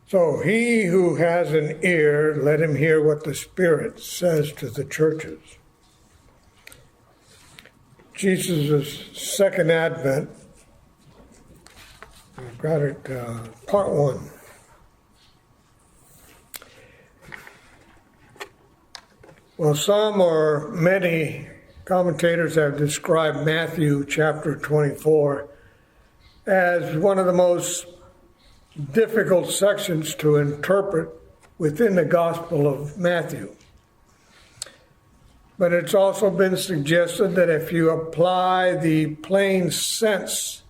So he who has an ear, let him hear what the Spirit says to the churches. Jesus' second advent, I've got it, part one. Well, some or many commentators have described Matthew chapter 24 as one of the most difficult sections to interpret within the Gospel of Matthew. But it's also been suggested that if you apply the plain sense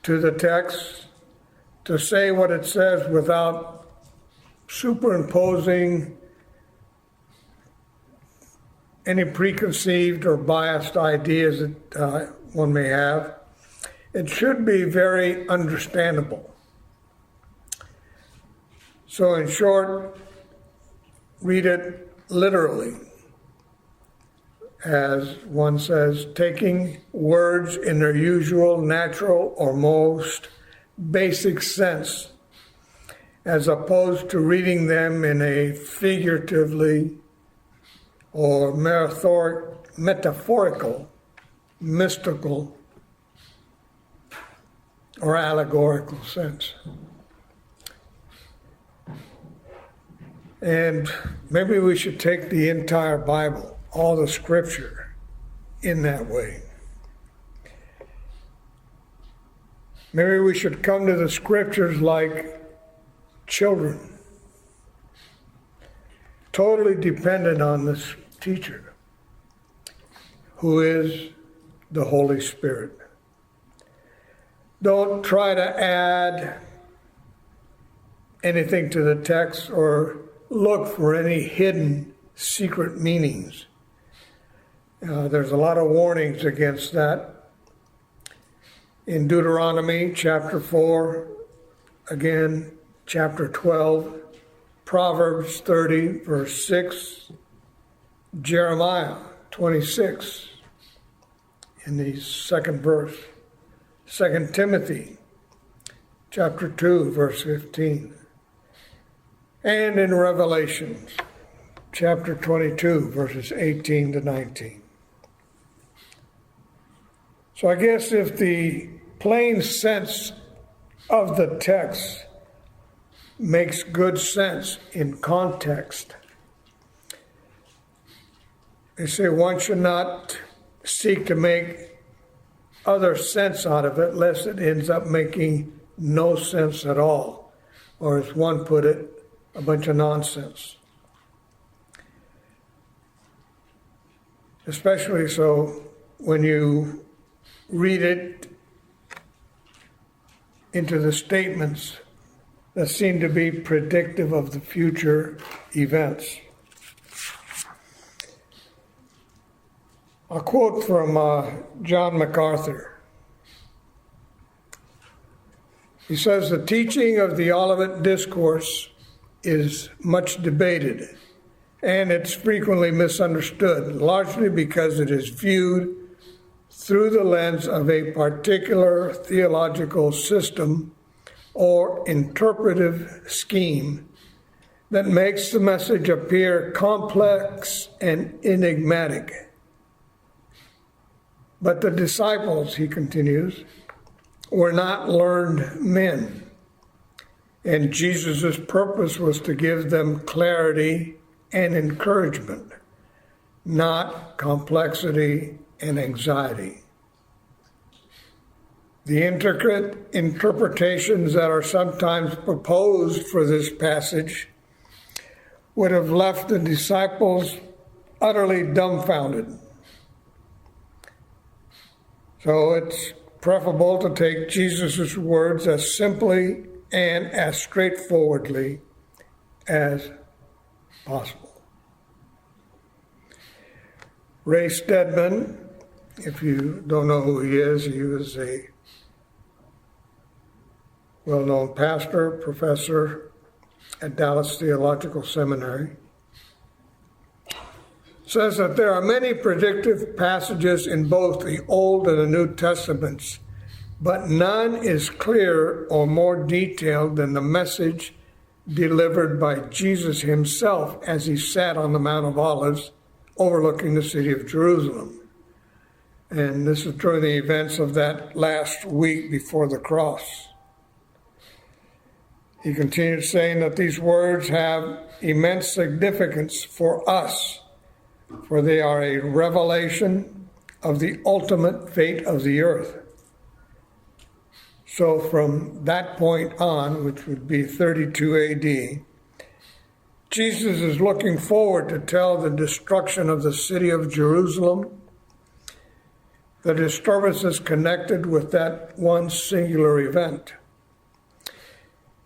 to the text, to say what it says without superimposing any preconceived or biased ideas that one may have, it should be very understandable. So in short, read it literally. As one says, taking words in their usual, natural, or most basic sense, as opposed to reading them in a figuratively or metaphorical, mystical, or allegorical sense. And maybe we should take the entire Bible, all the scripture, in that way. Maybe we should come to the scriptures like children, totally dependent on this teacher, who is the Holy Spirit. Don't try to add anything to the text or look for any hidden secret meanings. There's a lot of warnings against that. In Deuteronomy chapter 4, again, chapter 12, Proverbs 30, verse 6, Jeremiah 26, in the second verse, 2 Timothy chapter 2, verse 15, and in Revelation chapter 22, verses 18 to 19. So I guess if the plain sense of the text makes good sense in context, they say one should not seek to make other sense out of it, lest it ends up making no sense at all, or as one put it, a bunch of nonsense. Especially so when you read it into the statements that seem to be predictive of the future events. A quote from John MacArthur. He says, "The teaching of the Olivet Discourse is much debated, and it's frequently misunderstood, largely because it is viewed through the lens of a particular theological system or interpretive scheme that makes the message appear complex and enigmatic. But the disciples," he continues, "were not learned men, and Jesus' purpose was to give them clarity and encouragement, not complexity and anxiety. The intricate interpretations that are sometimes proposed for this passage would have left the disciples utterly dumbfounded. So it's preferable to take Jesus' words as simply and as straightforwardly as possible." Ray Stedman, if you don't know who he was a well-known pastor, professor at Dallas Theological Seminary, says that there are many predictive passages in both the Old and the New Testaments but none is clearer or more detailed than the message delivered by Jesus himself as he sat on the Mount of Olives overlooking the city of Jerusalem. And this is during the events of that last week before the cross. He continued saying that these words have immense significance for us, for they are a revelation of the ultimate fate of the earth. So from that point on, which would be 32 AD, Jesus is looking forward to tell the destruction of the city of Jerusalem, the disturbances connected with that one singular event.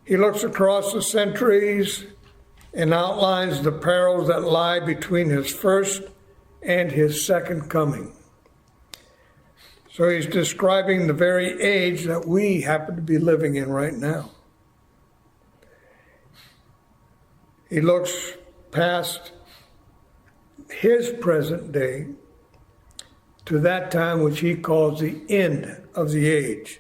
He looks across the centuries and outlines the perils that lie between his first and his second coming. So he's describing the very age that we happen to be living in right now. He looks past his present day to that time which he calls the end of the age.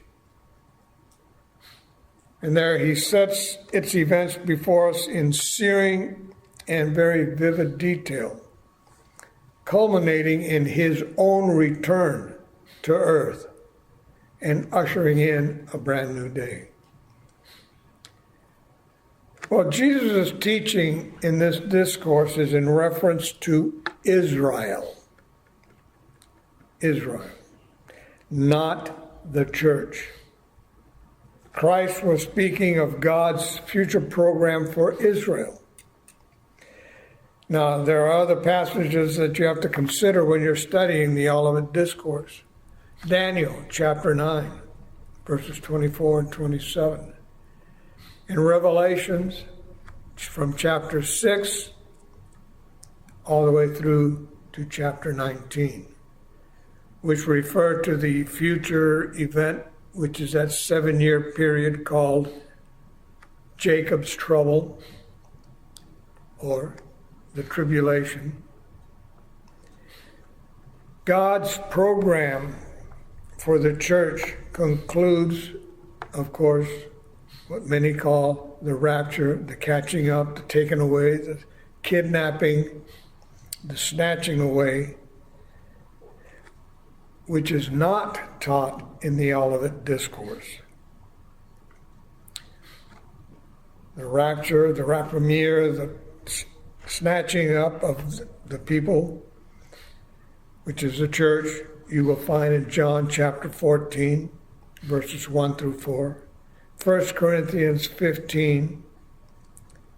And there he sets its events before us in searing and very vivid detail, culminating in his own return to earth and ushering in a brand new day. Well, Jesus' teaching in this discourse is in reference to Israel. Israel, not the church. Christ was speaking of God's future program for Israel. Now, there are other passages that you have to consider when you're studying the Olivet Discourse. Daniel chapter 9, verses 24 and 27. In Revelations, from chapter 6 all the way through to chapter 19, which refer to the future event, which is that 7-year period called Jacob's trouble or the tribulation. God's program for the church concludes, of course, what many call the rapture, the catching up, the taking away, the kidnapping, the snatching away, which is not taught in the Olivet Discourse. The rapture, the rapamere, the snatching up of the people, which is the church, you will find in John chapter 14, verses 1 through 4, 1 Corinthians 15,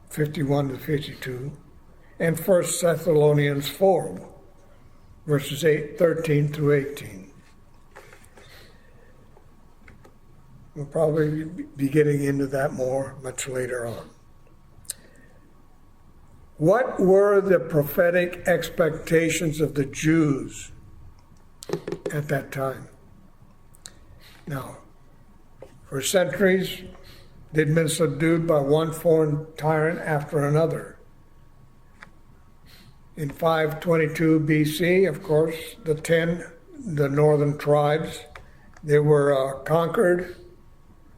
51 to 52, and 1 Thessalonians 4, verses 13 through 18. We'll probably be getting into that more much later on. What were the prophetic expectations of the Jews at that time? Now, for centuries, they'd been subdued by one foreign tyrant after another. In 522 BC, of course, the northern tribes, they were conquered,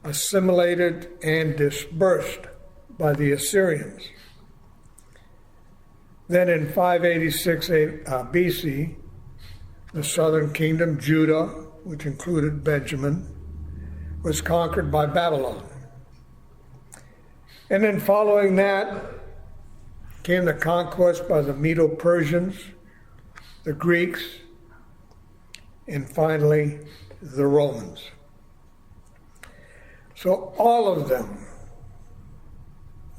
assimilated, and dispersed by the Assyrians. Then in 586 BC, the southern kingdom, Judah, which included Benjamin, was conquered by Babylon. And then following that came the conquest by the Medo-Persians, the Greeks, and finally the Romans. So all of them,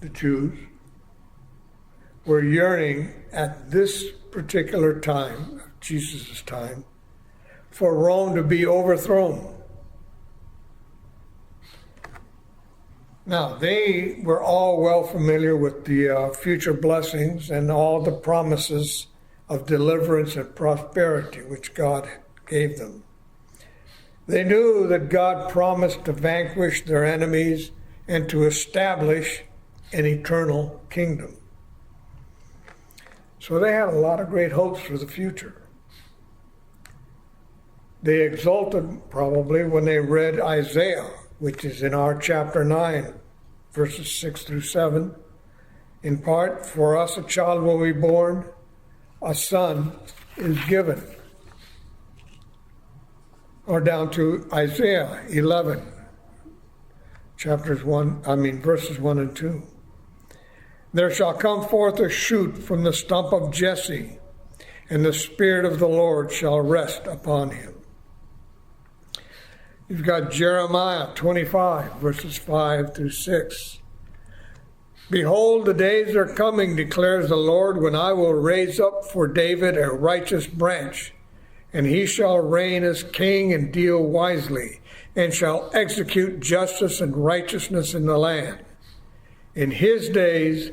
the Jews, were yearning at this particular time, Jesus' time, for Rome to be overthrown. Now, they were all well familiar with the future blessings and all the promises of deliverance and prosperity which God gave them. They knew that God promised to vanquish their enemies and to establish an eternal kingdom. So they had a lot of great hopes for the future. They exulted probably when they read Isaiah, which is in our chapter 9, verses 6 through 7. In part, for us a child will be born, a son is given. Or down to Isaiah 11, verses 1 and 2. There shall come forth a shoot from the stump of Jesse, and the Spirit of the Lord shall rest upon him. You've got Jeremiah 25, verses 5 through 6. Behold, the days are coming, declares the Lord, when I will raise up for David a righteous branch, and he shall reign as king and deal wisely, and shall execute justice and righteousness in the land. In his days,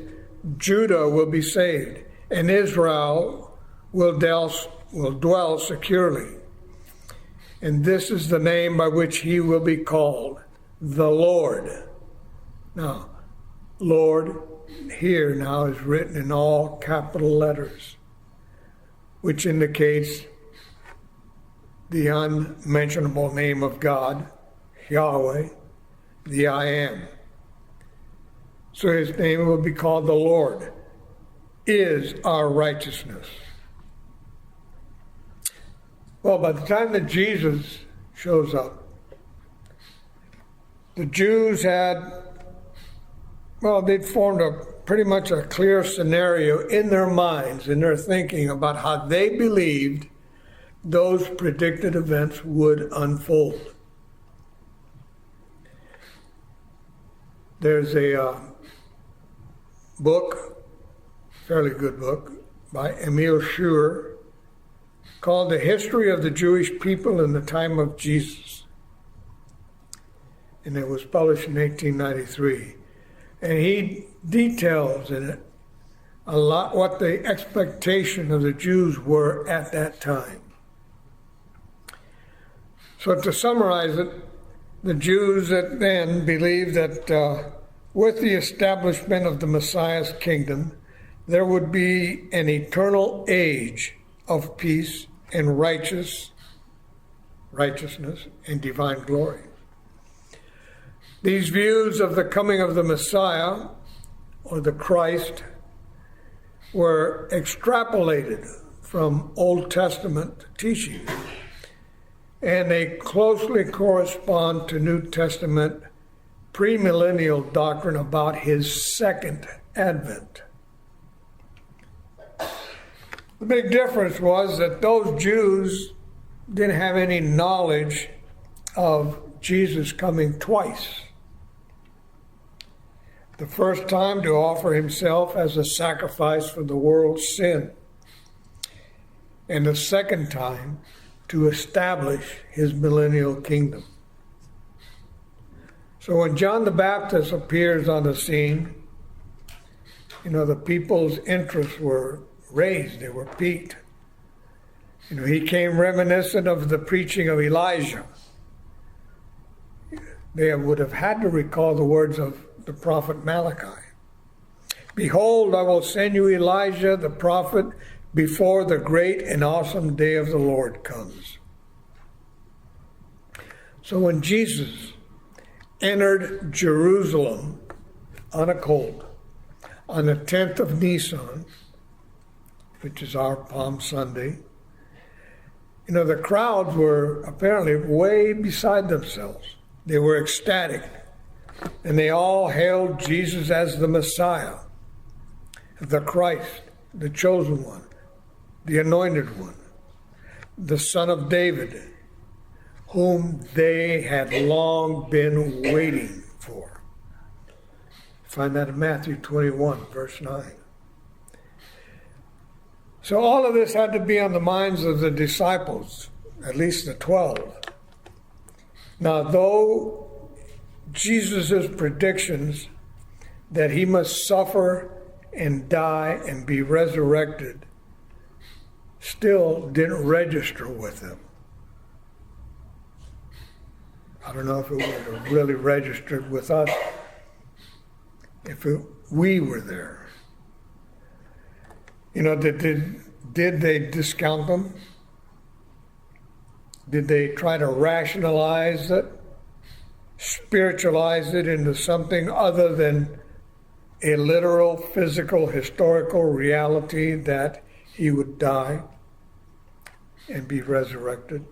Judah will be saved, and Israel will dwell securely. And this is the name by which he will be called, the Lord. Now, Lord here now is written in all capital letters, which indicates the unmentionable name of God, Yahweh, the I Am. So his name will be called the Lord, is our righteousness. Well, by the time that Jesus shows up, the Jews they'd formed pretty much a clear scenario in their minds, in their thinking about how they believed those predicted events would unfold. There's a book, fairly good book, by Emil Schur, called The History of the Jewish People in the Time of Jesus. And it was published in 1893. And he details in it a lot what the expectation of the Jews were at that time. So to summarize it, the Jews that then believed that with the establishment of the Messiah's kingdom, there would be an eternal age of peace and righteousness and divine glory. These views of the coming of the Messiah, or the Christ, were extrapolated from Old Testament teaching, and they closely correspond to New Testament premillennial doctrine about his second advent. The big difference was that those Jews didn't have any knowledge of Jesus coming twice. The first time to offer himself as a sacrifice for the world's sin, and the second time to establish his millennial kingdom. So when John the Baptist appears on the scene, the people's interests were raised, they were piqued. He came reminiscent of the preaching of Elijah. They would have had to recall the words of the prophet Malachi. Behold, I will send you Elijah the prophet before the great and awesome day of the Lord comes. So when Jesus entered Jerusalem on a colt, on the 10th of Nisan, which is our Palm Sunday, the crowds were apparently way beside themselves. They were ecstatic, and they all hailed Jesus as the Messiah, the Christ, the chosen one, the anointed one, the Son of David, whom they had long been waiting for. Find that in Matthew 21, verse 9. So all of this had to be on the minds of the disciples, at least the 12. Now, though Jesus' predictions that he must suffer and die and be resurrected still didn't register with them. I don't know if it would have really registered with us if we were there. Did they discount them? Did they try to rationalize it, spiritualize it into something other than a literal, physical, historical reality that he would die and be resurrected?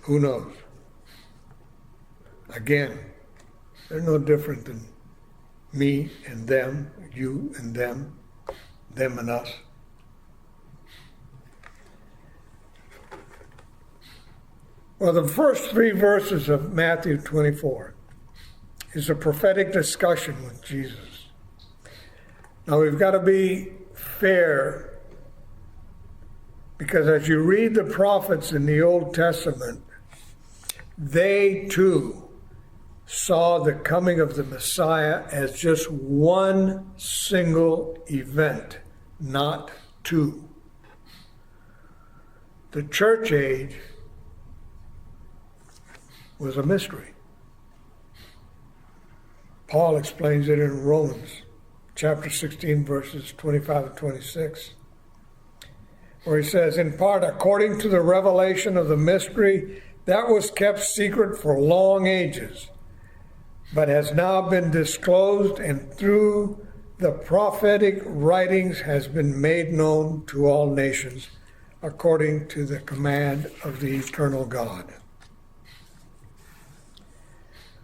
Who knows? Again, they're no different than me and them, you and them and us. Well, the first 3 verses of Matthew 24 is a prophetic discussion with Jesus. Now, we've got to be fair, because as you read the prophets in the Old Testament, they too saw the coming of the Messiah as just one single event, not two. The church age was a mystery. Paul explains it in Romans chapter 16, verses 25 and 26, where he says, in part, according to the revelation of the mystery that was kept secret for long ages, but has now been disclosed, and through the prophetic writings has been made known to all nations, according to the command of the eternal God.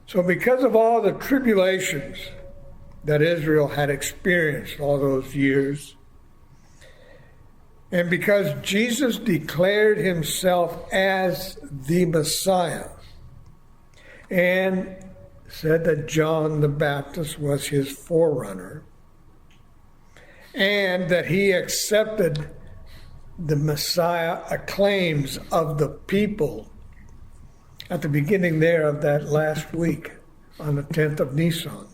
So because of all the tribulations that Israel had experienced all those years, and because Jesus declared himself as the Messiah and said that John the Baptist was his forerunner, and that he accepted the Messiah acclaims of the people at the beginning there of that last week on the 10th of Nisan.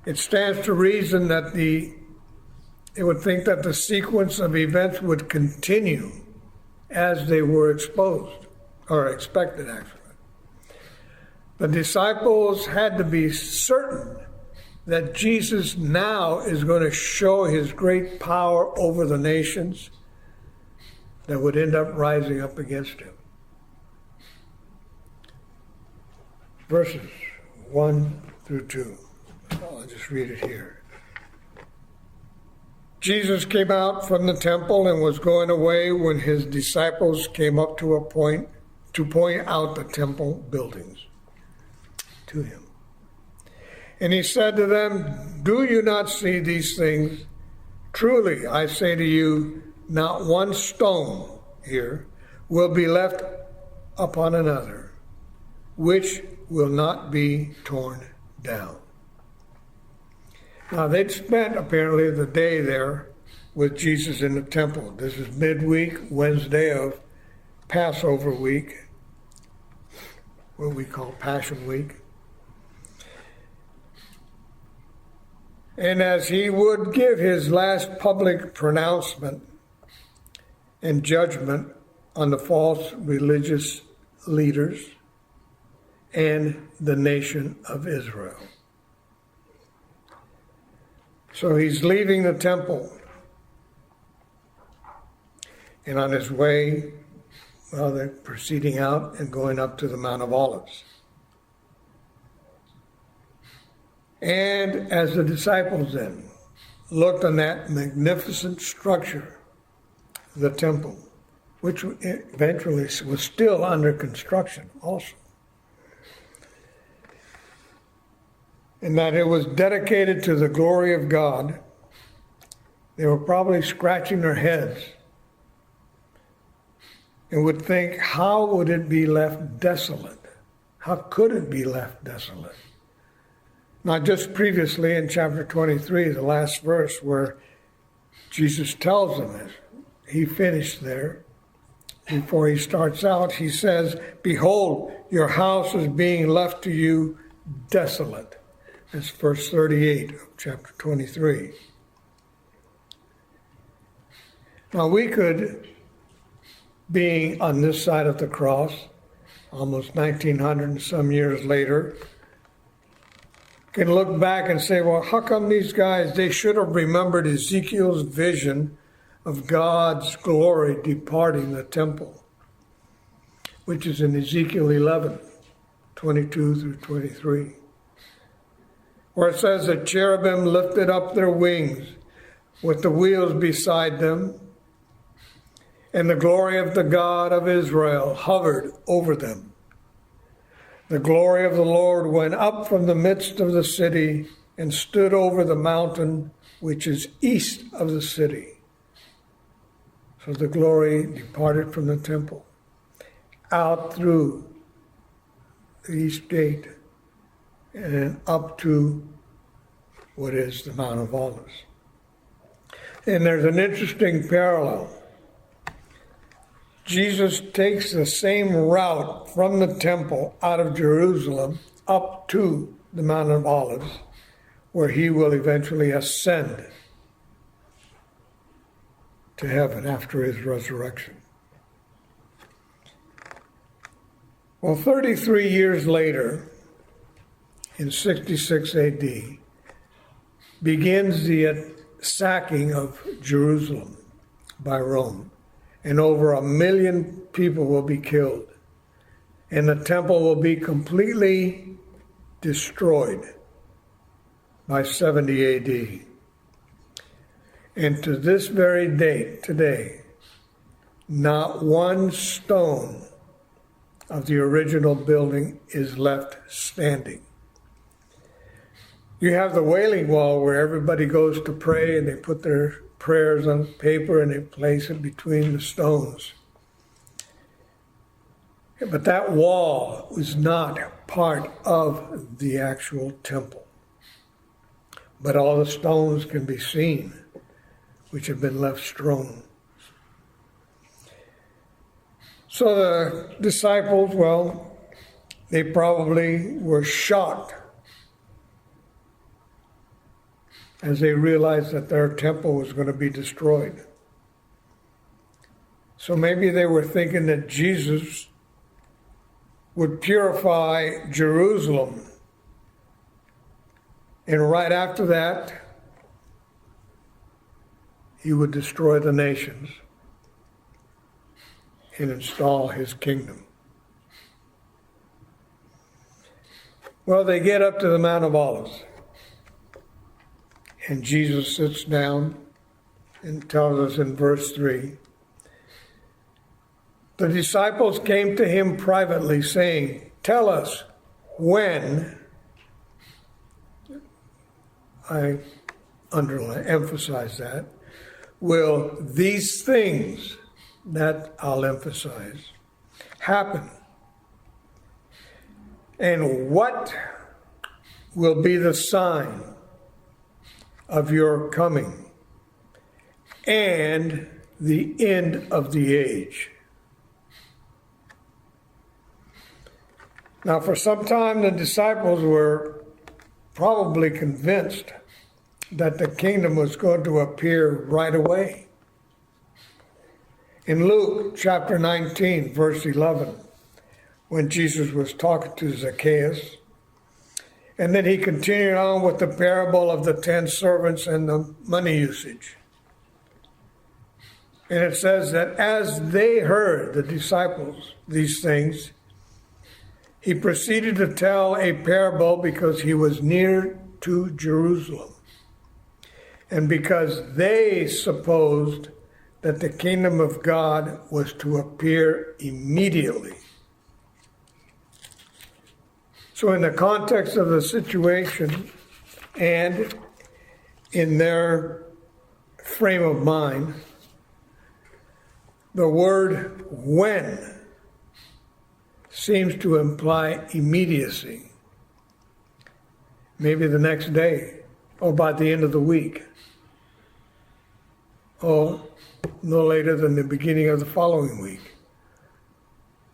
It stands to reason that it would think that the sequence of events would continue as they were exposed, or expected actually. The disciples had to be certain that Jesus now is going to show his great power over the nations that would end up rising up against him. Verses 1 through 2. I'll just read it here. Jesus came out from the temple and was going away when his disciples came up to point out the temple buildings to him. And he said to them, do you not see these things? Truly, I say to you, not one stone here will be left upon another, which will not be torn down. Now, they'd spent apparently the day there with Jesus in the temple. This is midweek, Wednesday of Passover week, what we call Passion Week. And as he would give his last public pronouncement and judgment on the false religious leaders and the nation of Israel. So he's leaving the temple, and on his way, well, they're proceeding out and going up to the Mount of Olives. And as the disciples then looked on that magnificent structure, the temple, which eventually was still under construction also, and that it was dedicated to the glory of God, they were probably scratching their heads and would think, how would it be left desolate? How could it be left desolate? Not just previously in chapter 23, the last verse, where Jesus tells them this. He finished there. Before he starts out, he says, behold, your house is being left to you desolate. That's verse 38 of chapter 23. Now we could, being on this side of the cross, almost 1900 and some years later, can look back and say, well, how come these guys, they should have remembered Ezekiel's vision of God's glory departing the temple, which is in Ezekiel 11, 22 through 23, where it says that cherubim lifted up their wings with the wheels beside them, and the glory of the God of Israel hovered over them. The glory of the Lord went up from the midst of the city and stood over the mountain which is east of the city. So the glory departed from the temple out through the east gate and then up to what is the Mount of Olives. And there's an interesting parallel. Jesus takes the same route from the temple out of Jerusalem up to the Mount of Olives, where he will eventually ascend to heaven after his resurrection. Well, 33 years later, in 66 AD, begins the sacking of Jerusalem by Rome, and over 1 million people will be killed, and the temple will be completely destroyed by 70 AD. And to this very date, today, not one stone of the original building is left standing. You have the Wailing Wall where everybody goes to pray and they put their prayers on paper and they place it between the stones. But that wall was not part of the actual temple. But all the stones can be seen, which have been left strewn. So the disciples, well, they probably were shocked as they realized that their temple was going to be destroyed. So maybe they were thinking that Jesus would purify Jerusalem, and right after that, he would destroy the nations and install his kingdom. Well, they get up to the Mount of Olives, and Jesus sits down and tells us in verse 3, the disciples came to him privately, saying, "Tell us, when," I emphasize that, "will these things," that I'll emphasize, "happen? And what will be the sign of your coming and the end of the age?" Now, for some time, the disciples were probably convinced that the kingdom was going to appear right away. In Luke chapter 19, verse 11, when Jesus was talking to Zacchaeus, and then he continued on with the parable of the 10 servants and the money usage. And it says that as they heard, the disciples, these things, he proceeded to tell a parable because he was near to Jerusalem, and because they supposed that the kingdom of God was to appear immediately. So in the context of the situation and in their frame of mind, the word "when" seems to imply immediacy. Maybe the next day, or by the end of the week, or no later than the beginning of the following week.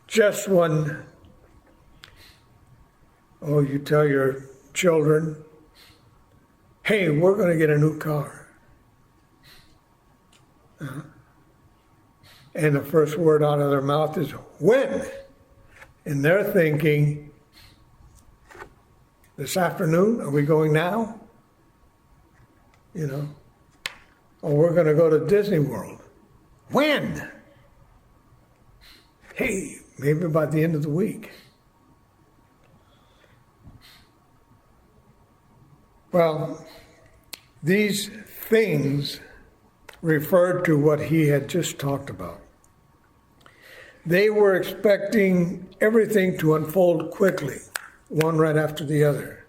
Just when, you tell your children, "Hey, we're going to get a new car." And the first word out of their mouth is "when?" And they're thinking, "This afternoon? Are we going now? Or we're going to go to Disney World." When? Hey, maybe by the end of the week. Well, these things referred to what he had just talked about. They were expecting everything to unfold quickly, one right after the other.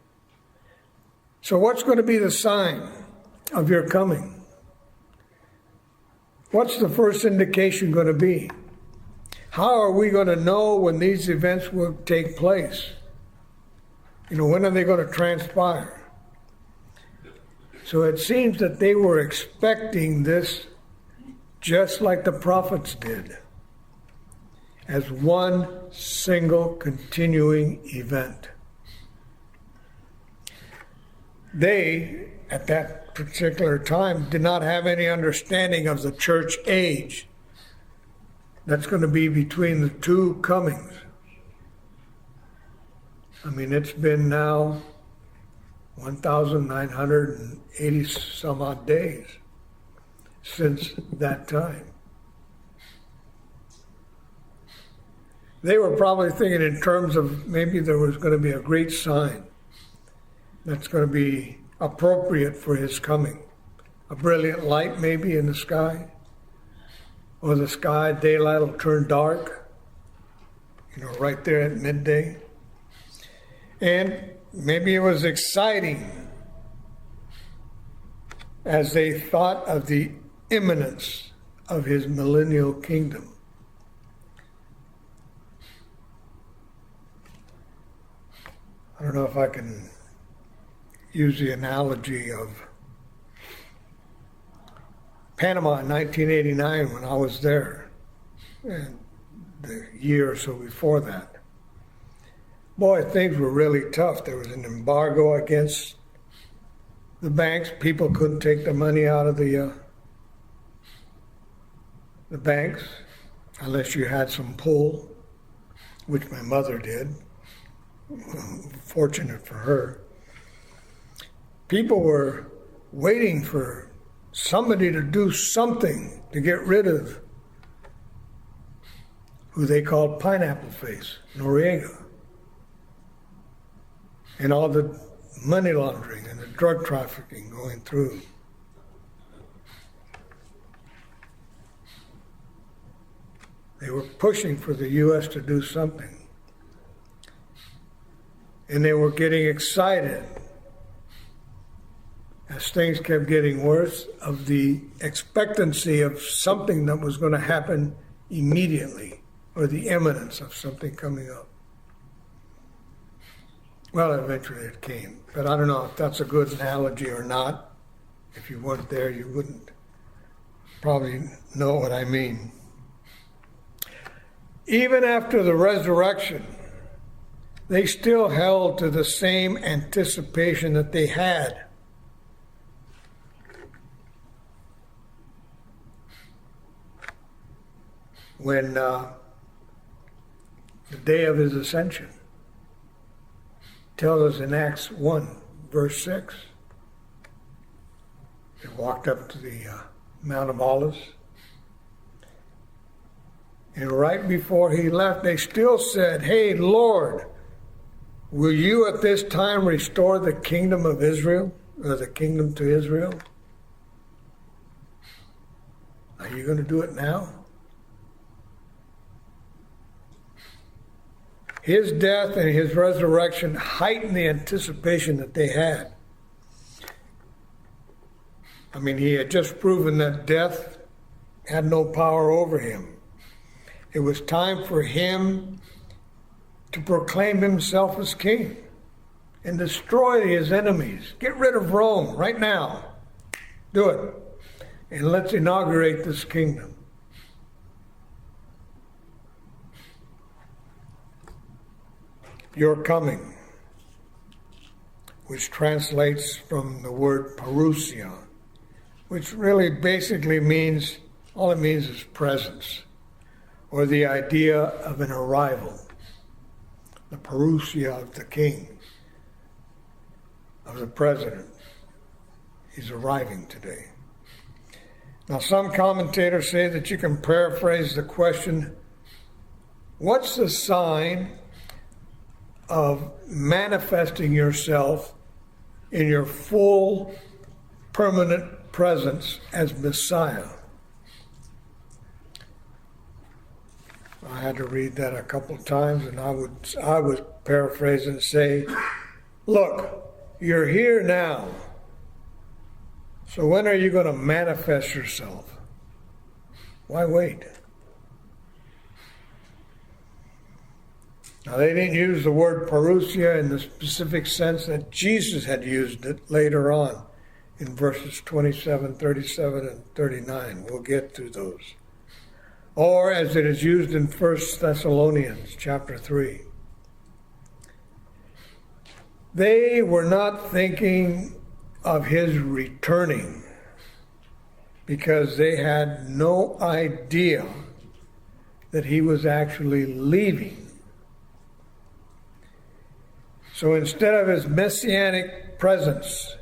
So what's going to be the sign of your coming? What's the first indication going to be? How are we going to know when these events will take place? When are they going to transpire? So it seems that they were expecting this just like the prophets did, as one single continuing event. They, at that particular time, did not have any understanding of the church age that's going to be between the two comings. It's been now 1,980 some odd days since that time. They were probably thinking in terms of maybe there was going to be a great sign that's going to be appropriate for his coming. A brilliant light maybe in the sky, or the sky, daylight will turn dark, right there at midday. And maybe it was exciting as they thought of the imminence of his millennial kingdom. I don't know if I can use the analogy of Panama in 1989 when I was there, and the year or so before that. Boy, things were really tough. There was an embargo against the banks. People couldn't take the money out of the banks unless you had some pull, which my mother did. Fortunate for her. People were waiting for somebody to do something to get rid of who they called Pineapple Face, Noriega, and all the money laundering and the drug trafficking going through. They were pushing for the U.S. to do something. And they were getting excited as things kept getting worse of the expectancy of something that was going to happen immediately, or the imminence of something coming up. Well, eventually it came, but I don't know if that's a good analogy or not. If you weren't there, you wouldn't probably know what I mean. Even after the resurrection, they still held to the same anticipation that they had. When the day of his ascension tells us in Acts 1, verse 6, he walked up to the Mount of Olives, and right before he left, they still said, "Hey, Lord, will you at this time restore the kingdom of Israel, or the kingdom to Israel? Are you going to do it now?" His death and his resurrection heightened the anticipation that they had. He had just proven that death had no power over him. It was time for him to proclaim himself as king and destroy his enemies. Get rid of Rome right now. Do it. And let's inaugurate this kingdom. Your coming, which translates from the word parousia, which really basically means, all it means is presence, or the idea of an arrival. The parousia of the king, of the president. He's arriving today. Now, some commentators say that you can paraphrase the question, what's the sign of manifesting yourself in your full, permanent presence as Messiah? I had to read that a couple of times, and I would paraphrase and say, look, you're here now. So when are you going to manifest yourself? Why wait? Now, they didn't use the word parousia in the specific sense that Jesus had used it later on in verses 27, 37, and 39. We'll get to those. Or as it is used in 1 Thessalonians chapter 3. They were not thinking of his returning because they had no idea that he was actually leaving. So instead of his messianic presence,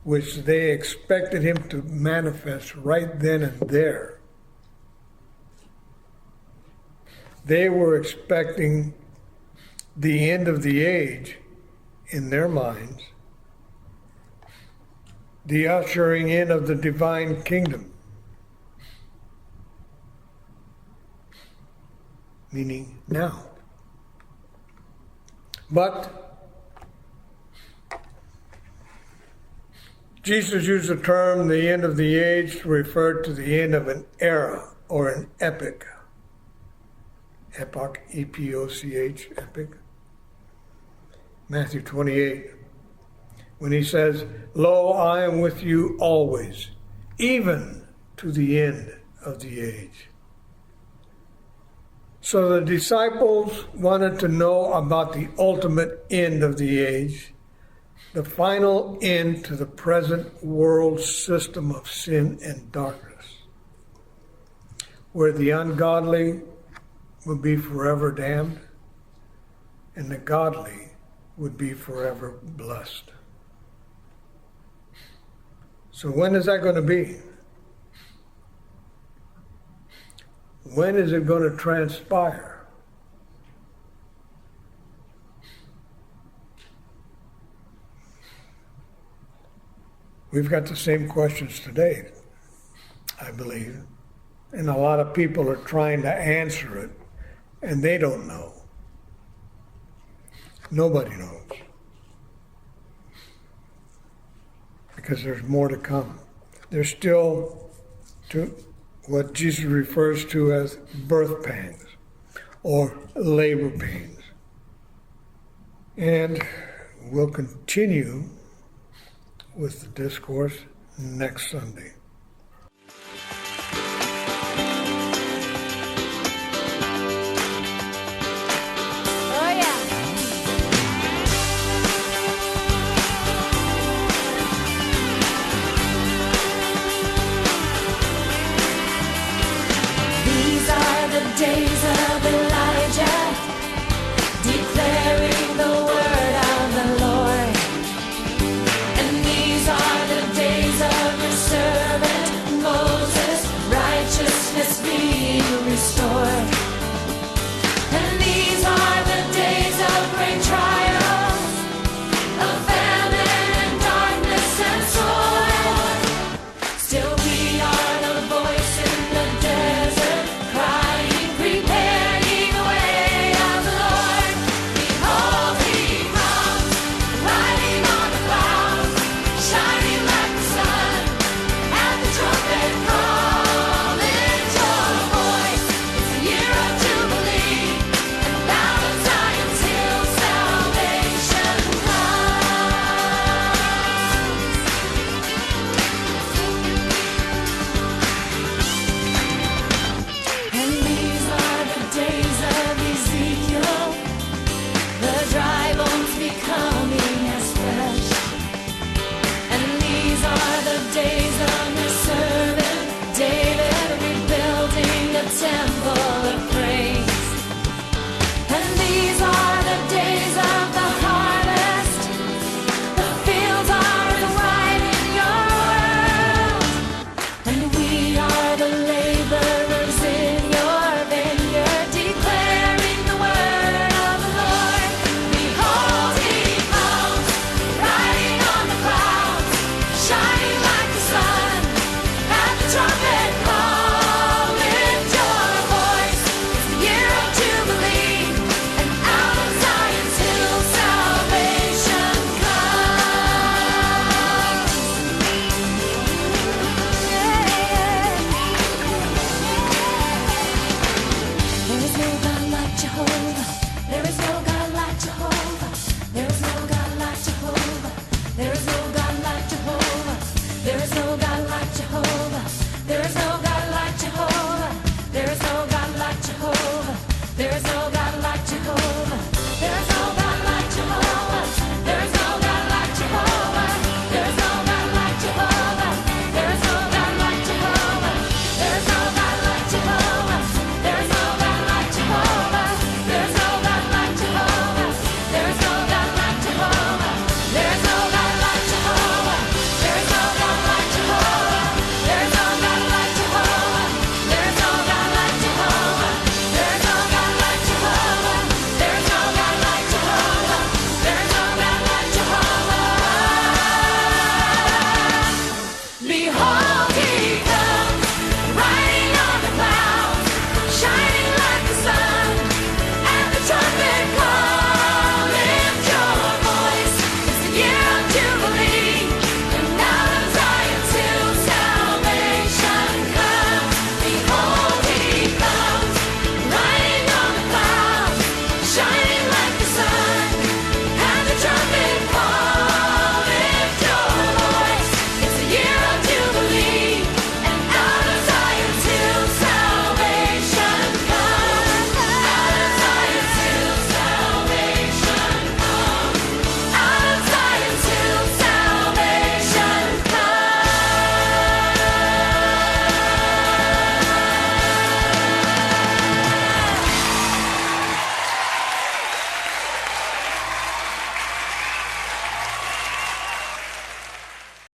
which they expected him to manifest right then and there, they were expecting the end of the age in their minds, the ushering in of the divine kingdom, meaning now. But Jesus used the term the end of the age to refer to the end of an era or an epoch. Epoch, E-P-O-C-H, epoch. Matthew 28, when he says, lo, I am with you always, even to the end of the age. So the disciples wanted to know about the ultimate end of the age, the final end to the present world system of sin and darkness, where the ungodly would be forever damned and the godly would be forever blessed. So when is that going to be? When is it going to transpire? We've got the same questions today, I believe. And a lot of people are trying to answer it, and they don't know. Nobody knows. Because there's more to come. There's still what Jesus refers to as birth pangs or labor pains. And we'll continue with the discourse next Sunday.